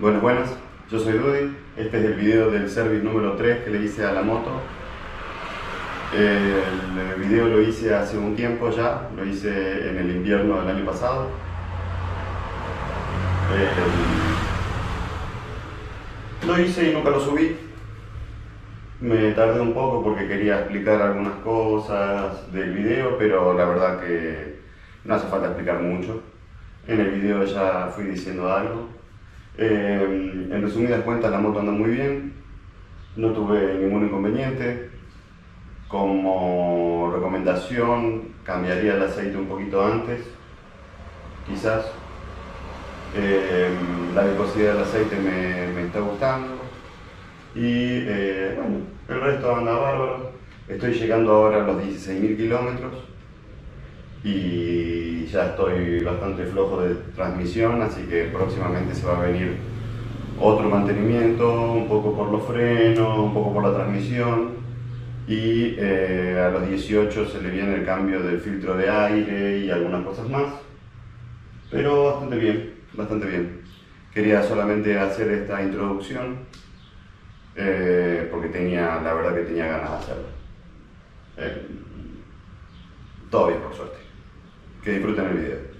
Buenas, yo soy Dudy. Este es el video del service número 3 que le hice a la moto. El video lo hice hace un tiempo ya, lo hice en el invierno del año pasado. Lo hice y nunca lo subí. Me tardé un poco porque quería explicar algunas cosas del video, pero la verdad que no hace falta explicar mucho. En el video ya fui diciendo algo. En resumidas cuentas, la moto anda muy bien, no tuve ningún inconveniente. Como recomendación, cambiaría el aceite un poquito antes, quizás. La viscosidad del aceite me está gustando y bueno, el resto anda bárbaro. Estoy llegando ahora a los 16.000 kilómetros y ya estoy bastante flojo de transmisión, así que próximamente se va a venir otro mantenimiento, un poco por los frenos, un poco por la transmisión, y a los 18 se le viene el cambio del filtro de aire y algunas cosas más, pero bastante bien, bastante bien. Quería solamente hacer esta introducción porque la verdad que tenía ganas de hacerlo. Todo bien, por suerte. Que disfruten el video.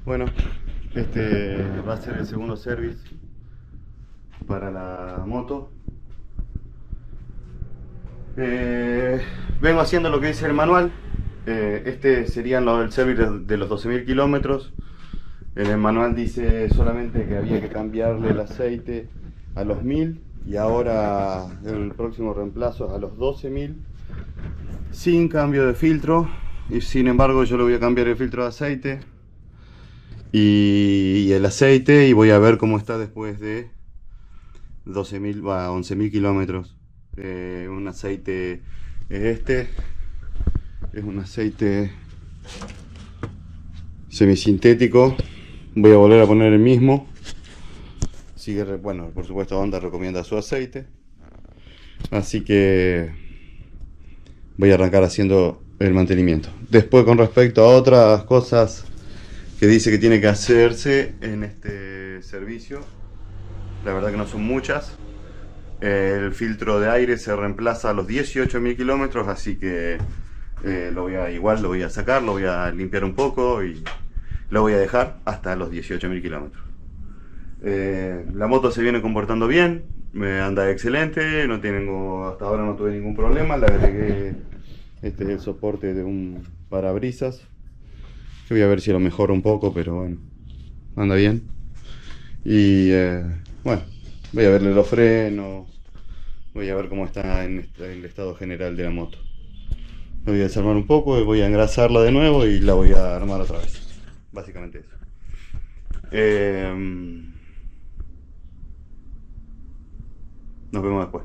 Bueno, este va a ser el segundo service para la moto. Vengo haciendo lo que dice el manual. Este sería el service de los 12.000 kilómetros. En el manual dice solamente que había que cambiarle el aceite a los 1.000 y ahora el próximo reemplazo es a los 12.000 sin cambio de filtro, y sin embargo yo le voy a cambiar el filtro de aceite y el aceite, y voy a ver cómo está después de 11.000 kilómetros. Un aceite es es un aceite semisintético. Voy a volver a poner el mismo. Sigue, bueno, por supuesto Honda recomienda su aceite, así que voy a arrancar haciendo el mantenimiento. Después, con respecto a otras cosas que dice que tiene que hacerse en este servicio, la verdad que no son muchas. El filtro de aire se reemplaza a los 18.000 kilómetros, así que lo voy a sacar, lo voy a limpiar un poco y lo voy a dejar hasta los 18.000 kilómetros. La moto se viene comportando bien, me anda excelente, hasta ahora no tuve ningún problema. Le agregué el soporte de un parabrisas. Yo voy a ver si lo mejoro un poco, pero bueno, anda bien. Y bueno, Voy a verle los frenos. Voy a ver cómo está en el estado general de la moto. La voy a desarmar un poco y voy a engrasarla de nuevo y la voy a armar otra vez. Básicamente eso. Nos vemos después.